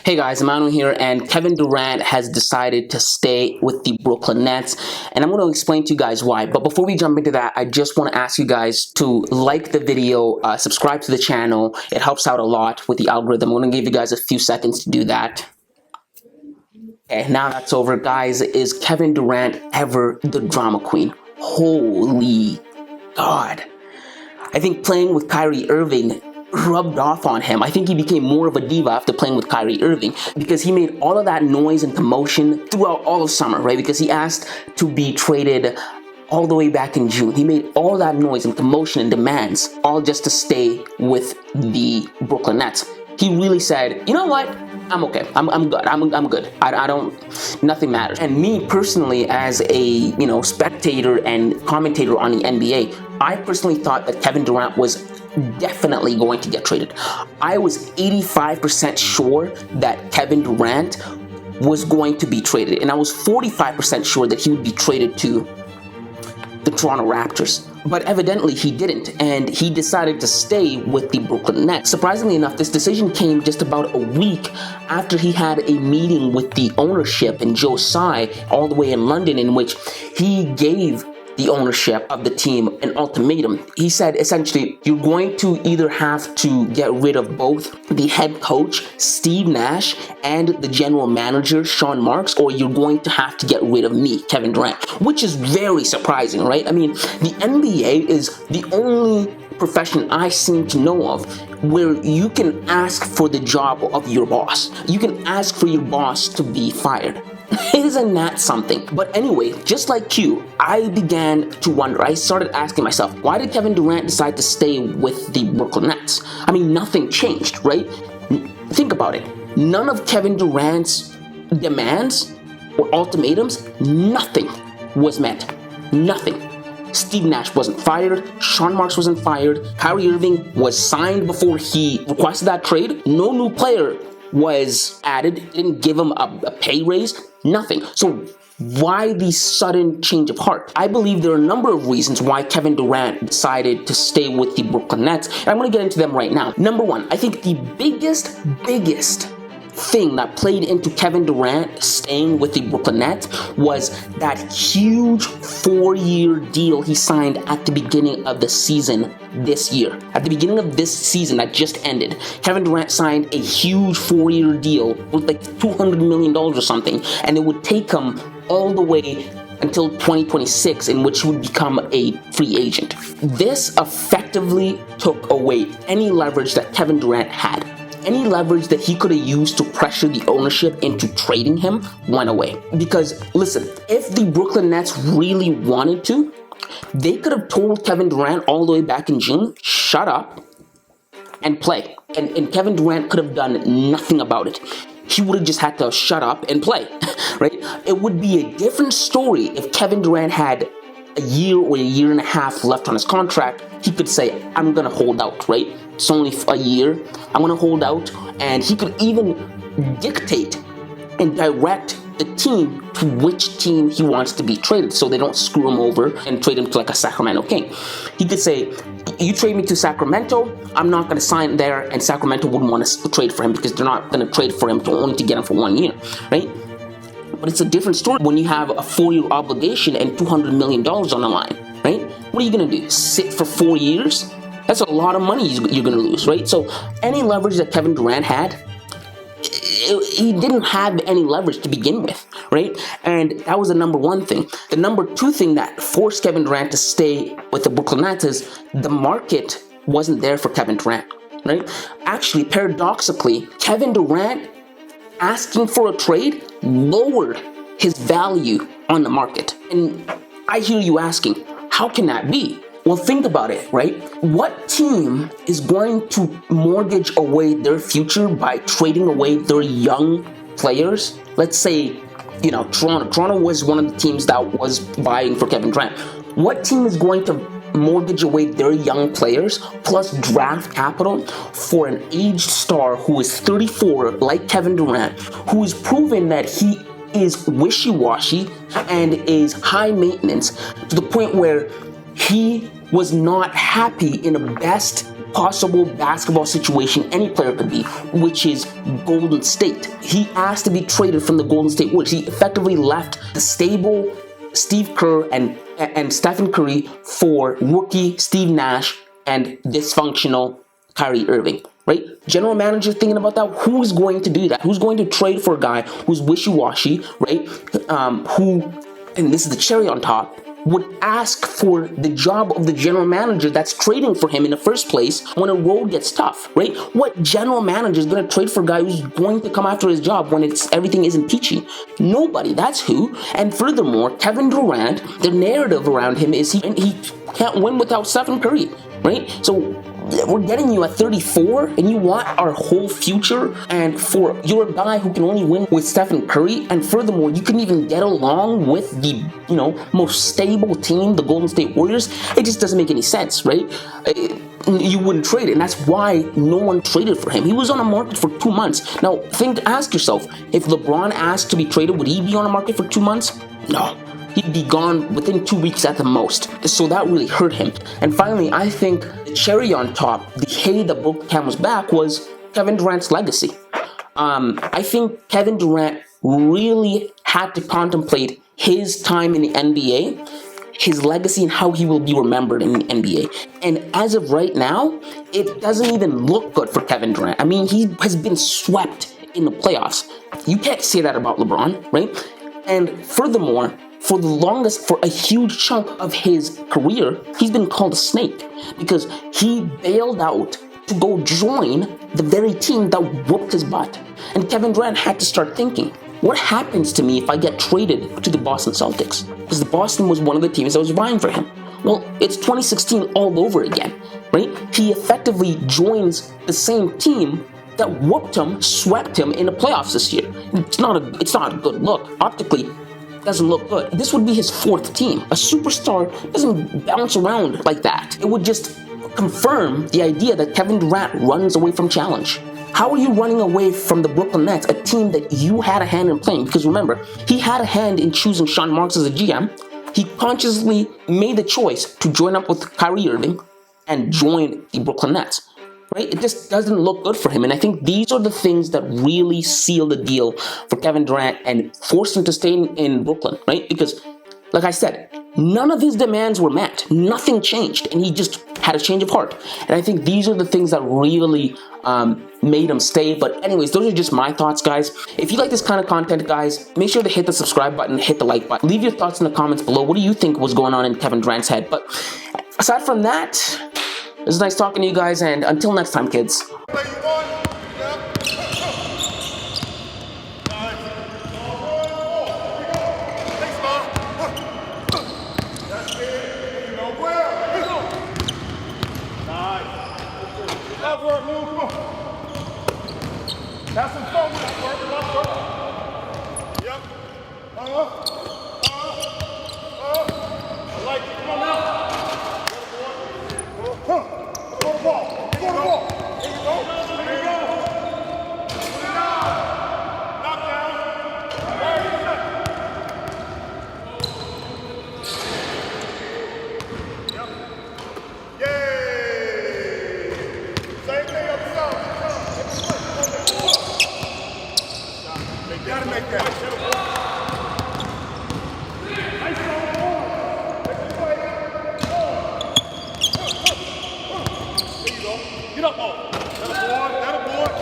Hey guys, Emmanuel here, and Kevin Durant has decided to stay with the Brooklyn Nets, and I'm going to explain to you guys why. But before we jump into that, I just want to ask you guys to like the video, subscribe to the channel. It helps out a lot with the algorithm. I'm going to give you guys a few seconds to do that. Okay, now that's over, guys. Is Kevin Durant ever the drama queen? Holy God. I think playing with Kyrie Irving rubbed off on him. I think he became more of a diva after playing with Kyrie Irving because he made all of that noise and commotion throughout all of summer, right? Because he asked to be traded all the way back in June. He made all that noise and commotion and demands all just to stay with the Brooklyn Nets. He really said, you know what? I'm okay. I'm good. I'm good. I don't, nothing matters. And me personally, as a, spectator and commentator on the NBA, I personally thought that Kevin Durant was definitely going to get traded. I was 85% sure that Kevin Durant was going to be traded, and I was 45% sure that he would be traded to the Toronto Raptors. But evidently he didn't, and he decided to stay with the Brooklyn Nets. Surprisingly enough, this decision came just about a week after he had a meeting with the ownership and Joe Tsai all the way in London, in which he gave the ownership of the team an ultimatum. He said, essentially, you're going to either have to get rid of both the head coach, Steve Nash, and the general manager, Sean Marks, or you're going to have to get rid of me, Kevin Durant, which is very surprising, right? I mean, the NBA is the only profession I seem to know of where you can ask for the job of your boss. You can ask for your boss to be fired. Isn't that something? But anyway, just like Q, I began to wonder. I started asking myself, why did Kevin Durant decide to stay with the Brooklyn Nets? I mean, nothing changed, right? Think about it. None of Kevin Durant's demands or ultimatums, nothing was met. Nothing. Steve Nash wasn't fired. Sean Marks wasn't fired. Kyrie Irving was signed before he requested that trade. No new player was added. Didn't give him a pay raise. Nothing. So why the sudden change of heart? I believe there are a number of reasons why Kevin Durant decided to stay with the Brooklyn Nets, and I'm going to get into them right now. Number one, I think the biggest thing that played into Kevin Durant staying with the Brooklyn Nets was that huge 4-year deal he signed at the beginning of the season this year. At the beginning of this season that just ended, Kevin Durant signed a huge 4-year deal with like $200 million or something, and it would take him all the way until 2026, in which he would become a free agent. This effectively took away any leverage that Kevin Durant had. Any leverage that he could have used to pressure the ownership into trading him went away. Because, listen, if the Brooklyn Nets really wanted to, they could have told Kevin Durant all the way back in June, shut up and play. And Kevin Durant could have done nothing about it. He would have just had to shut up and play, right? It would be a different story if Kevin Durant had a year or a year and a half left on his contract. He could say, I'm going to hold out, right? It's only a year. I'm going to hold out. And he could even dictate and direct the team to which team he wants to be traded so they don't screw him over and trade him to like a Sacramento King. He could say, you trade me to Sacramento, I'm not going to sign there, and Sacramento wouldn't want to trade for him because they're not going to trade for him only to get him for 1 year, right? But it's a different story when you have a 4-year obligation and $200 million on the line, right? What are you going to do? Sit for 4 years? That's a lot of money you're going to lose, right? So any leverage that Kevin Durant had, he didn't have any leverage to begin with, right? And that was the number one thing. The number two thing that forced Kevin Durant to stay with the Brooklyn Nets is the market wasn't there for Kevin Durant, right? Actually, paradoxically, Kevin Durant asking for a trade lowered his value on the market. And I hear you asking, how can that be? Well, think about it, right? What team is going to mortgage away their future by trading away their young players? Let's say, Toronto. Toronto was one of the teams that was buying for Kevin Durant. What team is going to mortgage away their young players plus draft capital for an aged star who is 34, like Kevin Durant, who is proven that he is wishy-washy and is high maintenance to the point where he was not happy in a best possible basketball situation any player could be, which is Golden State. He asked to be traded from the Golden State Warriors. He effectively left the stable Steve Kerr and Stephen Curry for rookie Steve Nash and dysfunctional Kyrie Irving, right? General manager thinking about that. Who's going to do that? Who's going to trade for a guy who's wishy-washy, right? Who, and this is the cherry on top, would ask for the job of the general manager that's trading for him in the first place when a road gets tough, right? What general manager is going to trade for a guy who's going to come after his job when everything isn't peachy? Nobody. That's who. And furthermore, Kevin Durant, the narrative around him is he can't win without Stephen Curry, right? So we're getting you at 34 and you want our whole future, and for you're a guy who can only win with Stephen Curry, and furthermore you can even get along with the most stable team, the Golden State Warriors. It just doesn't make any sense, right? You wouldn't trade it, and that's why no one traded for him. He was on the market for 2 months. Now ask yourself, if LeBron asked to be traded, would he be on the market for 2 months? No. He'd be gone within 2 weeks at the most. So that really hurt him. And finally, I think the cherry on top, the hay that broke Camel's back, was Kevin Durant's legacy. I think Kevin Durant really had to contemplate his time in the NBA, his legacy, and how he will be remembered in the NBA. And as of right now, it doesn't even look good for Kevin Durant. I mean, he has been swept in the playoffs. You can't say that about LeBron, right? And furthermore, for a huge chunk of his career, he's been called a snake because he bailed out to go join the very team that whooped his butt. And Kevin Durant had to start thinking, what happens to me if I get traded to the Boston Celtics? Because the Boston was one of the teams that was vying for him. Well, it's 2016 all over again, right? He effectively joins the same team that whooped him, swept him in the playoffs this year. It's not a good look. Optically, doesn't look good. This would be his 4th team. A superstar doesn't bounce around like that. It would just confirm the idea that Kevin Durant runs away from challenge. How are you running away from the Brooklyn Nets, a team that you had a hand in playing? Because remember, he had a hand in choosing Sean Marks as a GM. He consciously made the choice to join up with Kyrie Irving and join the Brooklyn Nets. Right? It just doesn't look good for him. And I think these are the things that really seal the deal for Kevin Durant and forced him to stay in Brooklyn, right? Because, like I said, none of his demands were met. Nothing changed. And he just had a change of heart. And I think these are the things that really made him stay. But anyways, those are just my thoughts, guys. If you like this kind of content, guys, make sure to hit the subscribe button, hit the like button. Leave your thoughts in the comments below. What do you think was going on in Kevin Durant's head? But aside from that, it was nice talking to you guys, and until next time, kids. That's some fun with that work. Yep. I like it. Come on now. Go to the ball. Go to the ball. There you go. There you go. Put it down. Knock down. There you go. Yep. Yay. Same thing up south. You gotta make that. Nice there you go. Get up, oh. That'll board.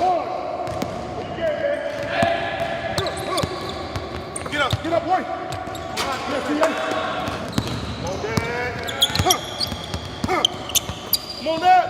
Get up, boy. Come on, Dad. Come on, Dad.